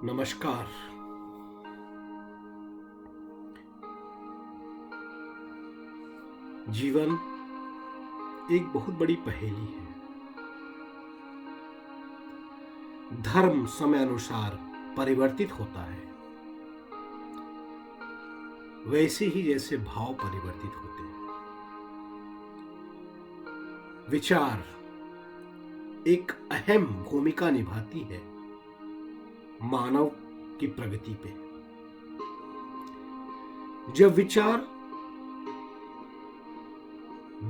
नमस्कार। जीवन एक बहुत बड़ी पहेली है। धर्म समय अनुसार परिवर्तित होता है, वैसे ही जैसे भाव परिवर्तित होते हैं। विचार एक अहम भूमिका निभाती है मानव की प्रगति पे। जब विचार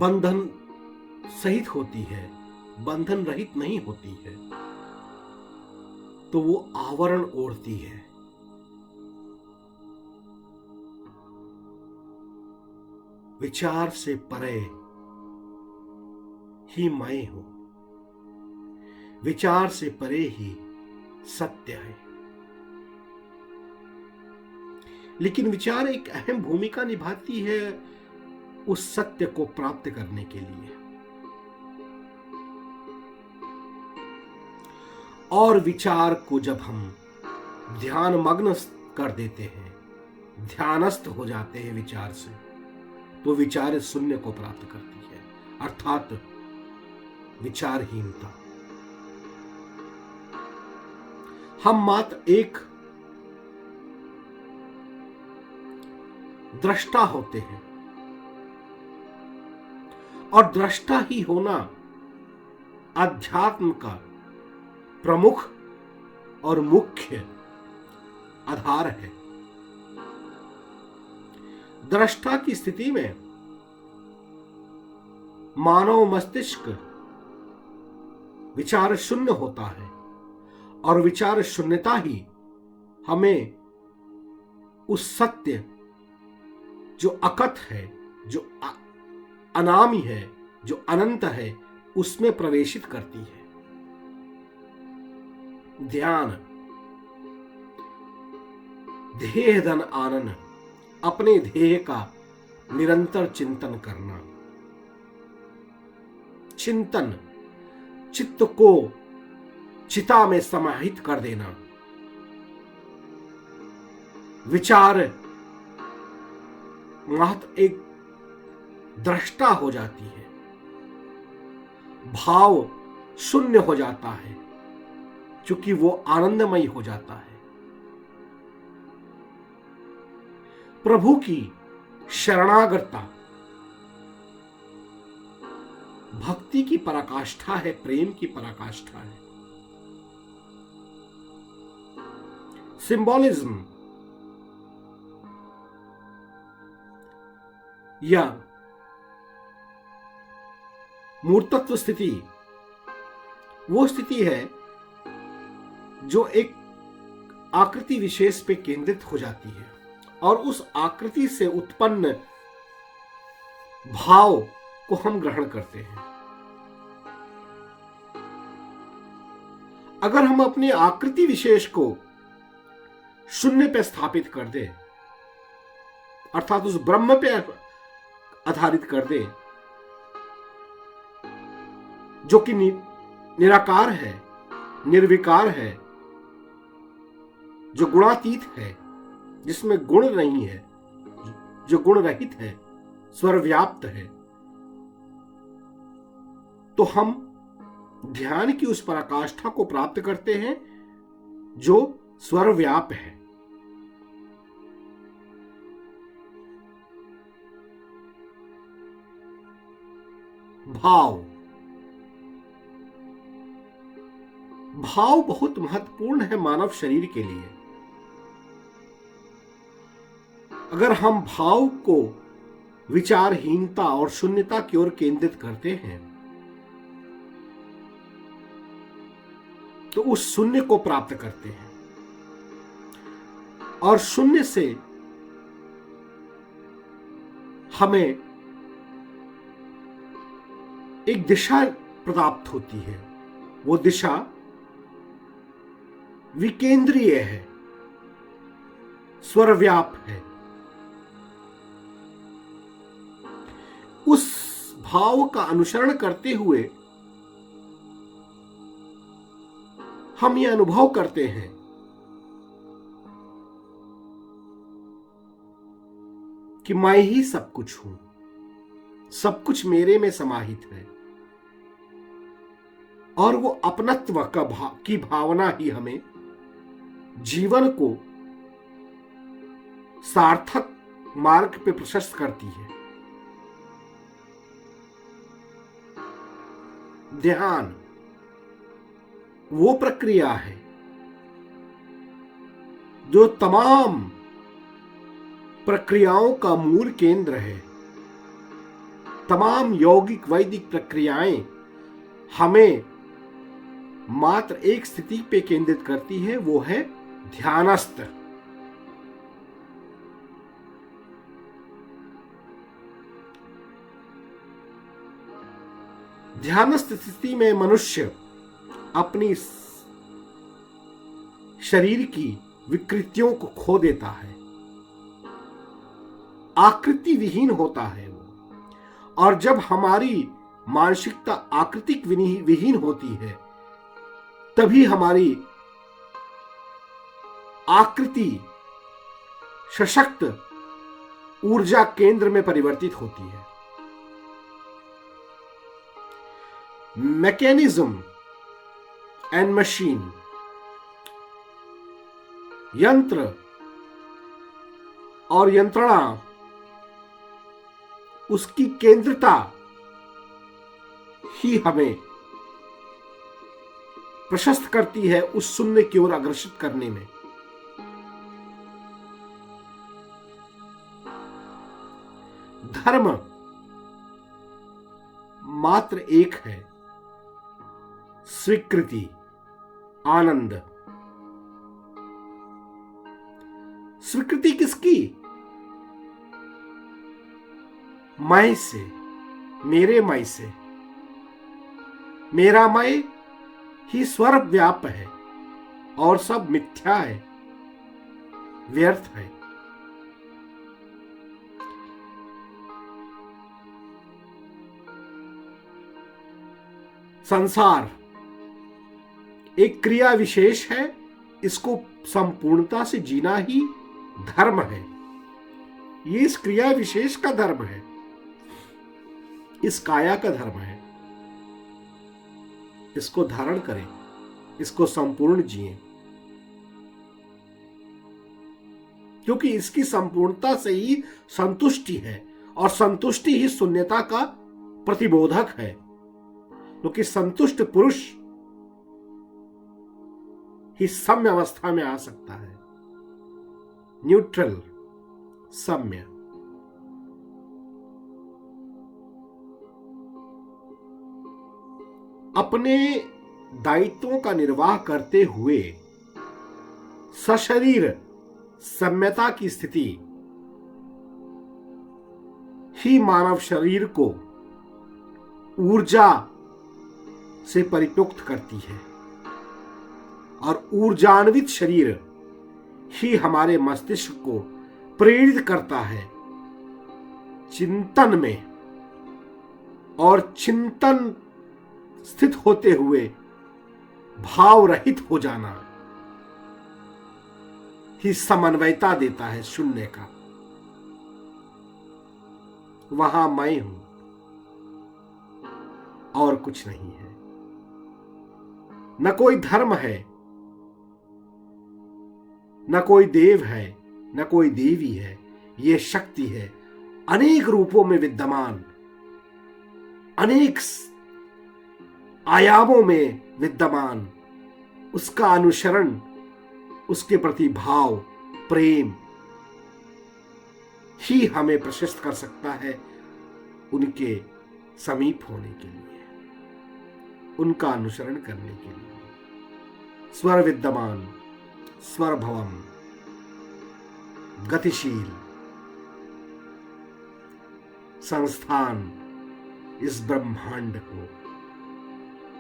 बंधन सहित होती है, बंधन रहित नहीं होती है, तो वो आवरण ओढ़ती है। विचार से परे ही मैं हूं, विचार से परे ही सत्य है। लेकिन विचार एक अहम भूमिका निभाती है उस सत्य को प्राप्त करने के लिए। और विचार को जब हम ध्यान मग्न कर देते हैं, ध्यानस्थ हो जाते हैं विचार से, तो विचार शून्य को प्राप्त करती है, अर्थात विचारहीनता। हम मात्र एक दृष्टा होते हैं, और दृष्टा ही होना अध्यात्म का प्रमुख और मुख्य आधार है। दृष्टा की स्थिति में मानव मस्तिष्क विचार शून्य होता है, और विचार शून्यता ही हमें उस सत्य जो अकथ है, जो अनामी है, जो अनंत है, उसमें प्रवेशित करती है। ध्यान ध्येय धन आनन, अपने ध्येय का निरंतर चिंतन करना। चिंतन चित्त को चिता में समाहित कर देना। विचार महत एक दृष्टा हो जाती है, भाव शून्य हो जाता है, क्योंकि वो आनंदमय हो जाता है। प्रभु की शरणागतता भक्ति की पराकाष्ठा है, प्रेम की पराकाष्ठा है। सिंबॉलिज्म या मूर्तत्व स्थिति वो स्थिति है जो एक आकृति विशेष पे केंद्रित हो जाती है, और उस आकृति से उत्पन्न भाव को हम ग्रहण करते हैं। अगर हम अपनी आकृति विशेष को शून्य पे स्थापित कर दे, अर्थात उस ब्रह्म पे आधारित कर दे, जो कि निराकार है, निर्विकार है, जो गुणातीत है, जिसमें गुण नहीं है, जो गुण रहित है, सर्वव्याप्त है, तो हम ध्यान की उस पराकाष्ठा को प्राप्त करते हैं जो सर्वव्याप्त है। भाव बहुत महत्वपूर्ण है मानव शरीर के लिए। अगर हम भाव को विचारहीनता और शून्यता की ओर केंद्रित करते हैं, तो उस शून्य को प्राप्त करते हैं, और शून्य से हमें एक दिशा प्राप्त होती है। वो दिशा विकेंद्रीय है, सर्वव्यापक है। उस भाव का अनुसरण करते हुए हम ये अनुभव करते हैं कि मैं ही सब कुछ हूं, सब कुछ मेरे में समाहित है, और वो अपनत्व की भावना ही हमें जीवन को सार्थक मार्ग पे प्रशस्त करती है। ध्यान वो प्रक्रिया है जो तमाम प्रक्रियाओं का मूल केंद्र है। तमाम यौगिक वैदिक प्रक्रियाएं हमें मात्र एक स्थिति पे केंद्रित करती है, वो है ध्यानस्थ। ध्यानस्थ स्थिति में मनुष्य अपनी शरीर की विकृतियों को खो देता है, आकृति विहीन होता है वो। और जब हमारी मानसिकता आकृतिक विहीन होती है, तभी हमारी आकृति सशक्त ऊर्जा केंद्र में परिवर्तित होती है। मैकेनिज्म एंड मशीन, यंत्र और यंत्रणा, उसकी केंद्रता ही हमें प्रशस्त करती है उस शून्य की ओर अग्रसित करने में। धर्म मात्र एक है, स्वीकृति, आनंद। स्वीकृति किसकी? मैं से, मेरे मैं से। मेरा मैं ही सर्वव्याप है और सब मिथ्या है, व्यर्थ है। संसार एक क्रिया विशेष है, इसको संपूर्णता से जीना ही धर्म है। ये इस क्रिया विशेष का धर्म है, इस काया का धर्म है। इसको धारण करें, इसको संपूर्ण जिएं, क्योंकि इसकी संपूर्णता से ही संतुष्टि है, और संतुष्टि ही शून्यता का प्रतिबोधक है। क्योंकि संतुष्ट पुरुष ही सम्य अवस्था में आ सकता है, न्यूट्रल, सम्य। अपने दायित्वों का निर्वाह करते हुए सशरीर सम्यता की स्थिति ही मानव शरीर को ऊर्जा से परिपुक्त करती है, और ऊर्जान्वित शरीर ही हमारे मस्तिष्क को प्रेरित करता है चिंतन में, और चिंतन स्थित होते हुए भाव रहित हो जाना ही समन्वयता देता है शून्य का। वहां मैं हूं और कुछ नहीं है। न कोई धर्म है, न कोई देव है, न कोई देवी है। ये शक्ति है, अनेक रूपों में विद्यमान, अनेक आयामों में विद्यमान। उसका अनुसरण, उसके प्रति भाव, प्रेम ही हमें प्रशस्त कर सकता है उनके समीप होने के लिए, उनका अनुसरण करने के लिए। स्वर विद्यमान, स्वर भवम, गतिशील संस्थान इस ब्रह्मांड को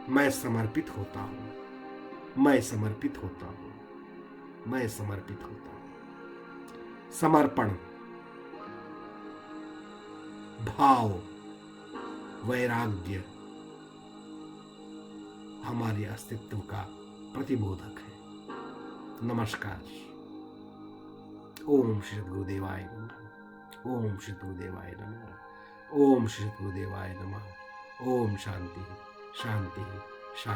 मैं समर्पित होता हूं, मैं समर्पित होता हूं, मैं समर्पित होता हूं। समर्पण, भाव, वैराग्य हमारे अस्तित्व का प्रतिबोधक है। नमस्कार। ओम श्री गुरुदेवाय नमः। ओम श्री गुरुदेवाय नमः। ओम श्री गुरुदेवाय नमः। ओम शांति शांति